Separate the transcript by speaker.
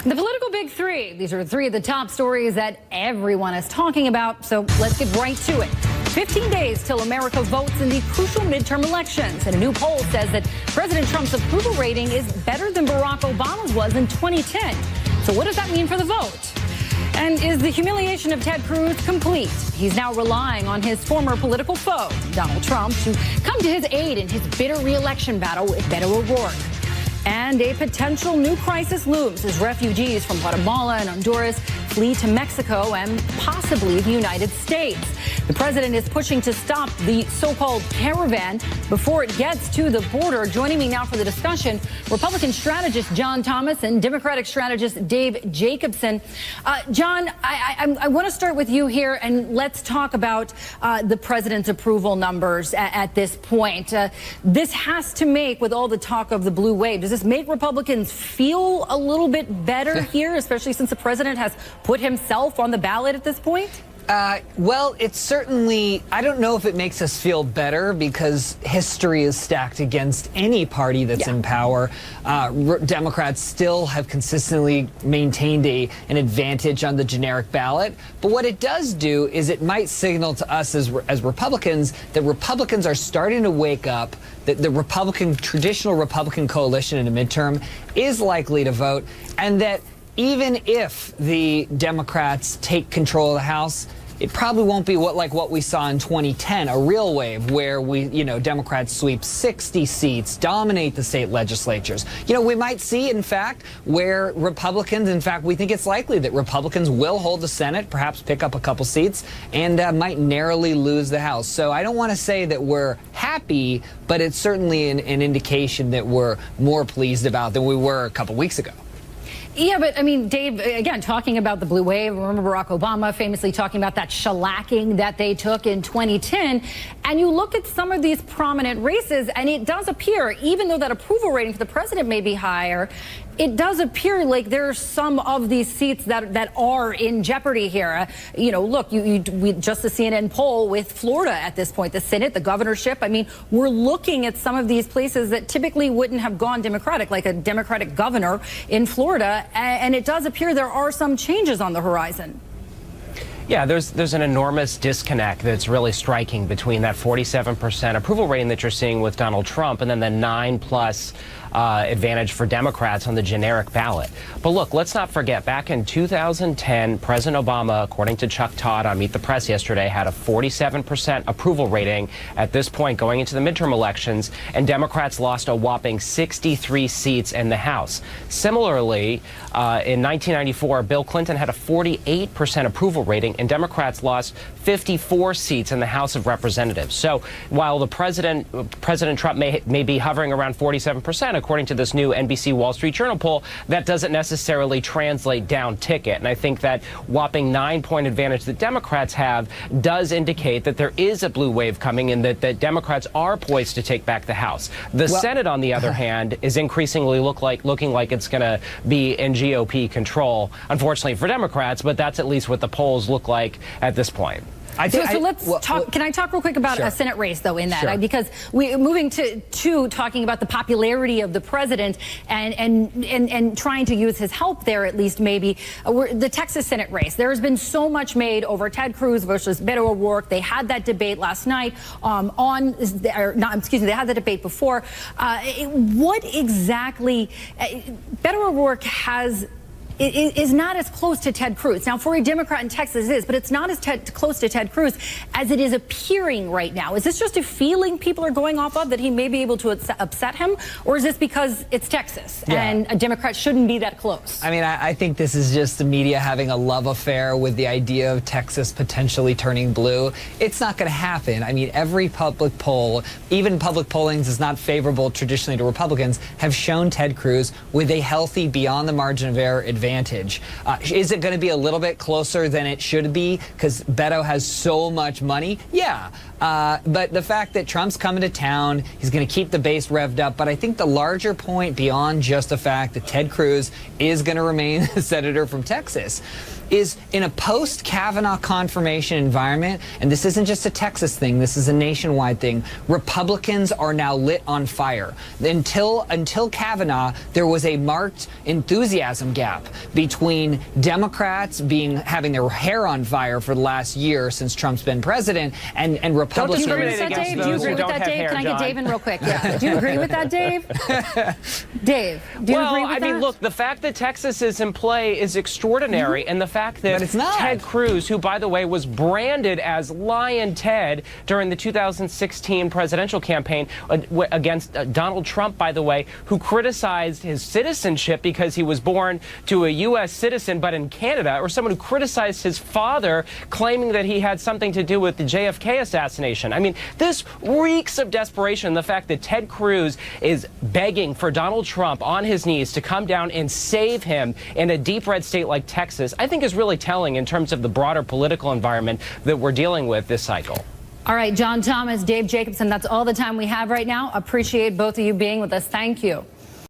Speaker 1: The political big three. These are three of the top stories that everyone is talking about. So let's get right to it. 15 days till America votes in the crucial midterm elections. And a new poll says that President Trump's approval rating is better than Barack Obama's was in 2010. So what does that mean for the vote? And is the humiliation of Ted Cruz complete? He's now relying on his former political foe, Donald Trump, to come to his aid in his bitter re-election battle with Beto O'Rourke. And a potential new crisis looms as refugees from Guatemala and Honduras flee to Mexico and possibly the United States. The president is pushing to stop the so-called caravan before it gets to the border. Joining me now for the discussion, Republican strategist John Thomas and Democratic strategist Dave Jacobson. John, I want to start with you here, and let's talk about the president's approval numbers at this point. This has to make, with all the talk of the blue wave, does this make Republicans feel a little bit better here, especially since the president has put himself on the ballot at this point?
Speaker 2: Well, it's certainly, I don't know if it makes us feel better because history is stacked against any party that's in power. Democrats still have consistently maintained an advantage on the generic ballot. But what it does do is it might signal to us as Republicans that Republicans are starting to wake up, that the traditional Republican coalition in a midterm is likely to vote, and that even if the Democrats take control of the House, it probably won't be like what we saw in 2010, a real wave where Democrats sweep 60 seats, dominate the state legislatures. We might see, in fact, where Republicans, in fact, we think it's likely that Republicans will hold the Senate, perhaps pick up a couple seats, and might narrowly lose the House. So I don't want to say that we're happy, but it's certainly an indication that we're more pleased about than we were a couple weeks ago.
Speaker 1: Yeah, but I mean, Dave, again, talking about the blue wave, remember Barack Obama famously talking about that shellacking that they took in 2010. And you look at some of these prominent races, and it does appear, even though that approval rating for the president may be higher, it does appear like there are some of these seats that are in jeopardy here. Look, we just the CNN poll with Florida at this point, the Senate, the governorship. I mean, we're looking at some of these places that typically wouldn't have gone Democratic, like a Democratic governor in Florida. And it does appear there are some changes on the horizon.
Speaker 3: Yeah, there's an enormous disconnect that's really striking between that 47% approval rating that you're seeing with Donald Trump and then the 9+ advantage for Democrats on the generic ballot. But look, let's not forget, back in 2010, President Obama, according to Chuck Todd on Meet the Press yesterday, had a 47% approval rating at this point going into the midterm elections, and Democrats lost a whopping 63 seats in the House. Similarly, in 1994, Bill Clinton had a 48% approval rating, and Democrats lost 54 seats in the House of Representatives. So while the President Trump may be hovering around 47%, according to this new NBC Wall Street Journal poll, that doesn't necessarily translate down ticket. And I think that whopping 9-point advantage that Democrats have does indicate that there is a blue wave coming and that Democrats are poised to take back the House. The Senate, on the other hand, is increasingly looking like it's going to be in GOP control, unfortunately for Democrats, but that's at least what the polls look like at this point.
Speaker 1: So let's talk. Can I talk real quick about a Senate race, though, in that?
Speaker 3: Sure.
Speaker 1: Because we're moving to talking about the popularity of the president and trying to use his help there, at least maybe. The Texas Senate race. There has been so much made over Ted Cruz versus Beto O'Rourke. They had that debate last night they had the debate before. What exactly Beto O'Rourke is not as close to Ted Cruz. Now, for a Democrat in Texas, it is, but it's not as close to Ted Cruz as it is appearing right now. Is this just a feeling people are going off of, that he may be able to upset him? Or is this because it's Texas and a Democrat shouldn't be that close?
Speaker 2: I mean, I think this is just the media having a love affair with the idea of Texas potentially turning blue. It's not going to happen. I mean, every public poll, even public pollings is not favorable traditionally to Republicans, have shown Ted Cruz with a healthy, beyond the margin of error advantage. Is it going to be a little bit closer than it should be because Beto has so much money? Yeah. But the fact that Trump's coming to town, he's going to keep the base revved up. But I think the larger point beyond just the fact that Ted Cruz is going to remain a senator from Texas is in a post-Kavanaugh confirmation environment, and this isn't just a Texas thing, this is a nationwide thing, Republicans are now lit on fire. Until Kavanaugh, there was a marked enthusiasm gap between Democrats having their hair on fire for the last year since Trump's been president, and Republicans.
Speaker 1: Do you agree with that, Dave? Do you agree with that, Dave? Can I get Dave in real quick? Yeah. Do you agree with that, Dave? Dave, do you agree with that?
Speaker 3: I mean, look, the fact that Texas is in play is extraordinary, and the fact that Ted Cruz, who, by the way, was branded as Lion Ted during the 2016 presidential campaign against Donald Trump, by the way, who criticized his citizenship because he was born to a U.S. citizen but in Canada, or someone who criticized his father, claiming that he had something to do with the JFK assassination. I mean, this reeks of desperation. The fact that Ted Cruz is begging for Donald Trump on his knees to come down and save him in a deep red state like Texas, I think is really telling in terms of the broader political environment that we're dealing with this cycle.
Speaker 1: All right, John Thomas, Dave Jacobson, that's all the time we have right now. Appreciate both of you being with us. Thank you.